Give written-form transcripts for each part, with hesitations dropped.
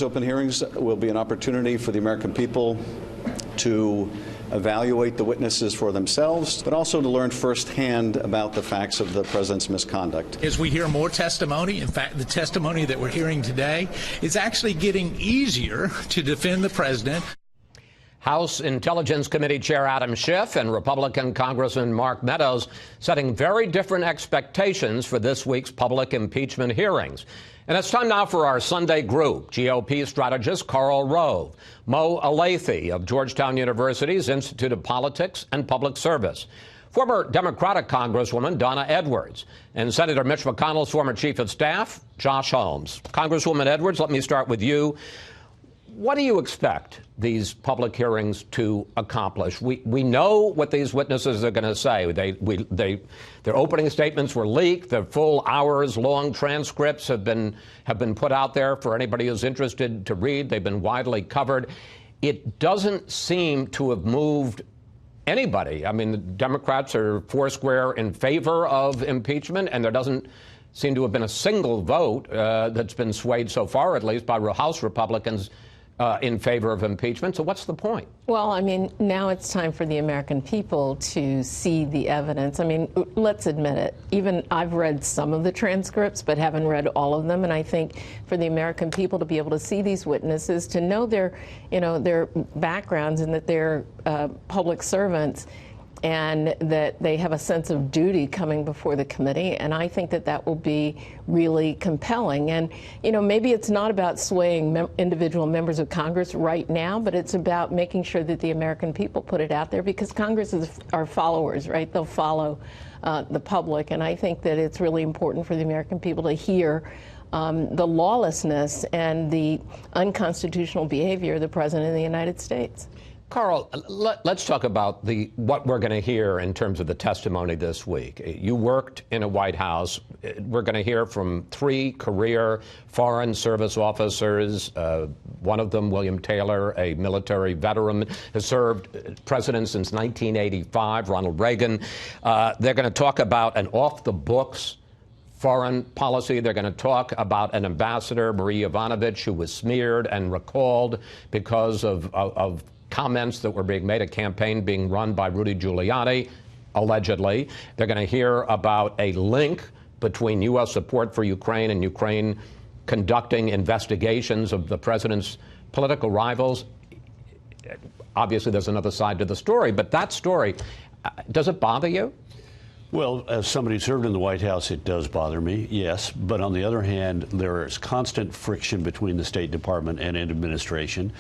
Open hearings will be an opportunity for the American people to evaluate the witnesses for themselves, but also to learn firsthand about the facts of the president's misconduct. As we hear more testimony, in fact, the testimony that we're hearing today is actually getting easier to defend the president. House Intelligence Committee Chair Adam Schiff and Republican Congressman Mark Meadows setting very different expectations for this week's public impeachment hearings. And it's time now for our Sunday group. GOP strategist Karl Rove, Mo Alathe of Georgetown University's Institute of Politics and Public Service, former Democratic Congresswoman Donna Edwards, and Senator Mitch McConnell's former chief of staff, Josh Holmes. Congresswoman Edwards, let me start with you. What do you expect these public hearings to accomplish? We know what these witnesses are going to say. Their opening statements were leaked. Their full hours-long transcripts have been put out there for anybody who's interested to read. They've been widely covered. It doesn't seem to have moved anybody. I mean, the Democrats are foursquare in favor of impeachment, and there doesn't seem to have been a single vote that's been swayed so far, at least, by House Republicans in favor of impeachment. So what's the point? Well, I mean, now it's time for the American people to see the evidence. I mean, let's admit it. Even I've read some of the transcripts, but haven't read all of them. And I think for the American people to be able to see these witnesses, to know their backgrounds and that they're public servants, and that they have a sense of duty coming before the committee. And I think that that will be really compelling. And, maybe it's not about swaying individual members of Congress right now, but it's about making sure that the American people put it out there, because Congress is our followers, right? They'll follow the public. And I think that it's really important for the American people to hear the lawlessness and the unconstitutional behavior of the President of the United States. Karl, let's talk about what we're going to hear in terms of the testimony this week. You worked in a White House. We're going to hear from 3 career Foreign Service officers. One of them, William Taylor, a military veteran, has served president since 1985, Ronald Reagan. They're going to talk about an off-the-books foreign policy. They're going to talk about an ambassador, Marie Yovanovitch, who was smeared and recalled because of comments that were being made, a campaign being run by Rudy Giuliani, allegedly. They're going to hear about a link between U.S. support for Ukraine and Ukraine conducting investigations of the president's political rivals. Obviously, there's another side to the story, but that story, does it bother you? Well, as somebody who served in the White House, it does bother me, yes. But on the other hand, there is constant friction between the State Department and administration.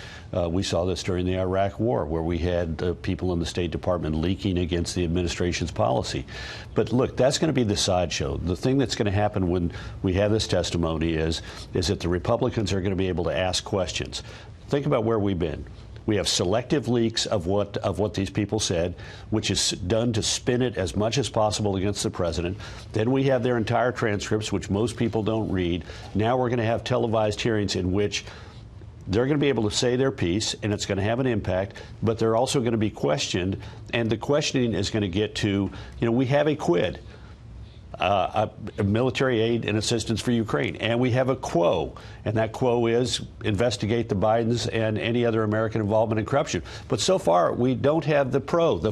We saw this during the Iraq War, where we had people in the State Department leaking against the administration's policy. But look, that's going to be the sideshow. The thing that's going to happen when we have this testimony is that the Republicans are going to be able to ask questions. Think about where we've been. We have selective leaks of what these people said, which is done to spin it as much as possible against the president. Then we have their entire transcripts, which most people don't read. Now we're going to have televised hearings in which they're going to be able to say their piece, and it's going to have an impact, but they're also going to be questioned, and the questioning is going to get to, we have a quid. A military aid and assistance for Ukraine. And we have a quo, and that quo is investigate the Bidens and any other American involvement in corruption. But so far, we don't have the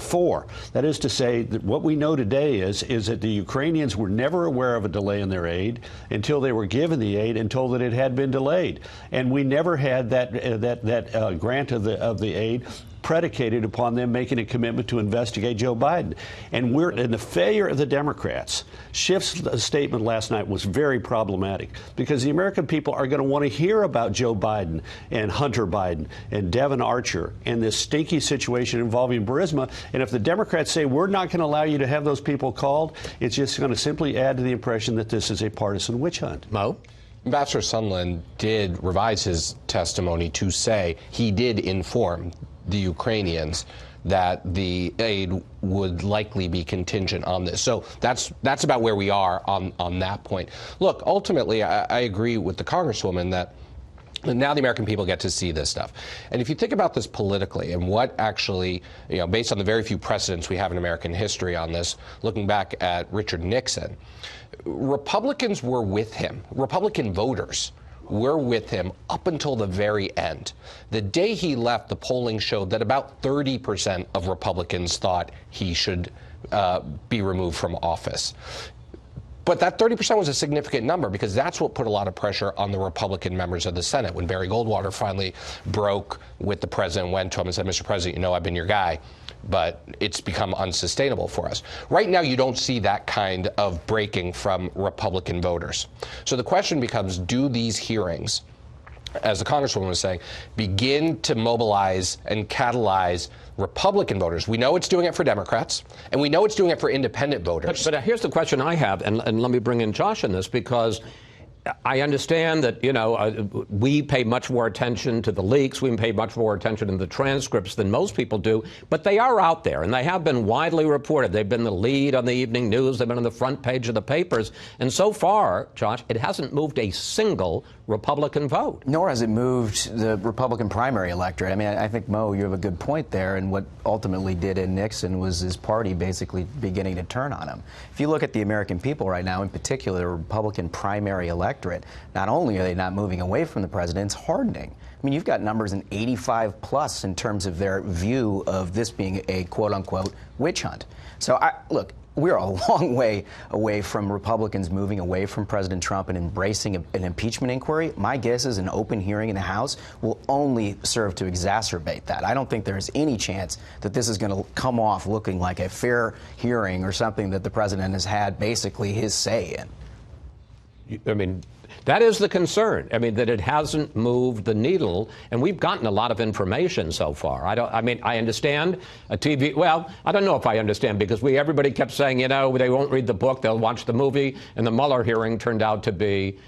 four. That is to say, that what we know today is that the Ukrainians were never aware of a delay in their aid until they were given the aid and told that it had been delayed. And we never had that grant of the aid predicated upon them making a commitment to investigate Joe Biden. And the failure of the Democrats. Schiff's statement last night was very problematic, because the American people are going to want to hear about Joe Biden and Hunter Biden and Devin Archer and this stinky situation involving Burisma. And if the Democrats say we're not going to allow you to have those people called, it's just going to simply add to the impression that this is a partisan witch hunt. Mo? Ambassador Sondland did revise his testimony to say he did inform the Ukrainians that the aid would likely be contingent on this. So that's about where we are on that point. Look, ultimately, I agree with the Congresswoman that now the American people get to see this stuff. And if you think about this politically and what actually, based on the very few precedents we have in American history on this, looking back at Richard Nixon, Republicans were with him. Republican voters were with him up until the very end. The day he left, the polling showed that about 30% of Republicans thought he should be removed from office. But that 30% was a significant number because that's what put a lot of pressure on the Republican members of the Senate. When Barry Goldwater finally broke with the president, went to him and said, Mr. President, you know I've been your guy, but it's become unsustainable for us. Right now, you don't see that kind of breaking from Republican voters. So the question becomes, do these hearings, as the Congresswoman was saying, begin to mobilize and catalyze Republican voters? We know it's doing it for Democrats, and we know it's doing it for independent voters. But here's the question I have, and let me bring in Josh in this, because I understand that, you know, we pay much more attention to the leaks, we pay much more attention to the transcripts than most people do, but they are out there, and they have been widely reported. They've been the lead on the evening news, they've been on the front page of the papers, and so far, Josh, it hasn't moved a single Republican vote. Nor has it moved the Republican primary electorate. I mean, I think, Mo, you have a good point there, and what ultimately did in Nixon was his party basically beginning to turn on him. If you look at the American people right now, in particular the Republican primary electorate, not only are they not moving away from the president, it's hardening. I mean, you've got numbers in 85 plus in terms of their view of this being a quote-unquote witch hunt. So, look, we're a long way away from Republicans moving away from President Trump and embracing an impeachment inquiry. My guess is an open hearing in the House will only serve to exacerbate that. I don't think there's any chance that this is going to come off looking like a fair hearing or something that the president has had basically his say in. I mean, that is the concern. I mean, that it hasn't moved the needle, and we've gotten a lot of information so far. I understand a TV. Well, I don't know if I understand, because everybody kept saying, you know, they won't read the book, they'll watch the movie, and the Mueller hearing turned out to be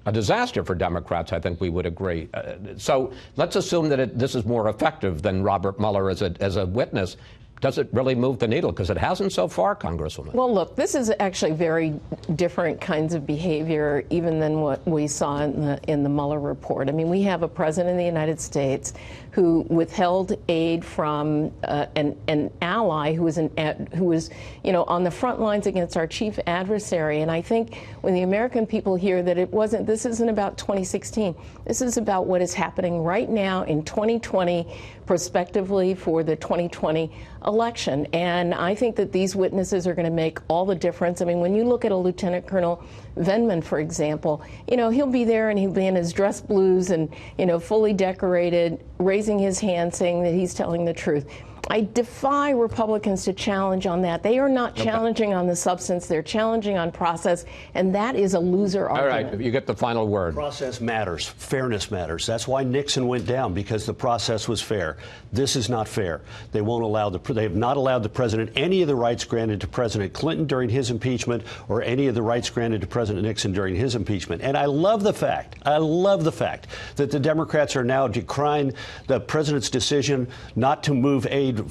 a disaster for Democrats. I think we would agree. So let's assume that this is more effective than Robert Mueller as a witness. Does it really move the needle? Because it hasn't so far, Congresswoman. Well, look, this is actually very different kinds of behavior even than what we saw in the Mueller report. I mean, we have a president of the United States who withheld aid from an ally who was you know, on the front lines against our chief adversary. And I think when the American people hear that this isn't about 2016, this is about what is happening right now in 2020, prospectively for the 2020 election. And I think that these witnesses are going to make all the difference. I mean, when you look at a Lieutenant Colonel Vindman, for example, you know, he'll be there and he'll be in his dress blues and, you know, fully decorated, raising his hand, saying that he's telling the truth. I defy Republicans to challenge on that. They are not challenging on the substance. They're challenging on process, and that is a loser argument. All right, you get the final word. Process matters. Fairness matters. That's why Nixon went down, because the process was fair. This is not fair. They won't allow they have not allowed the president any of the rights granted to President Clinton during his impeachment, or any of the rights granted to President Nixon during his impeachment. And I love the fact that the Democrats are now decrying the president's decision not to move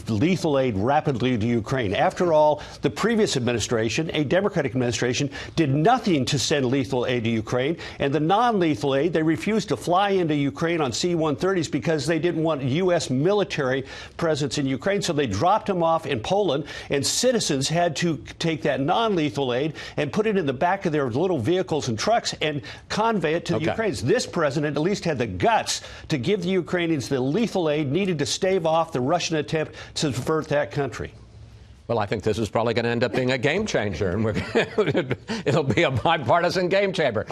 lethal aid rapidly to Ukraine. After all, the previous administration, a Democratic administration, did nothing to send lethal aid to Ukraine, and the non-lethal aid, they refused to fly into Ukraine on C-130s because they didn't want U.S. military presence in Ukraine, so they dropped them off in Poland, and citizens had to take that non-lethal aid and put it in the back of their little vehicles and trucks and convey it to the Ukrainians. This president at least had the guts to give the Ukrainians the lethal aid needed to stave off the Russian attempt to subvert that country. Well, I think this is probably going to end up being a game changer, and it'll be a bipartisan game changer.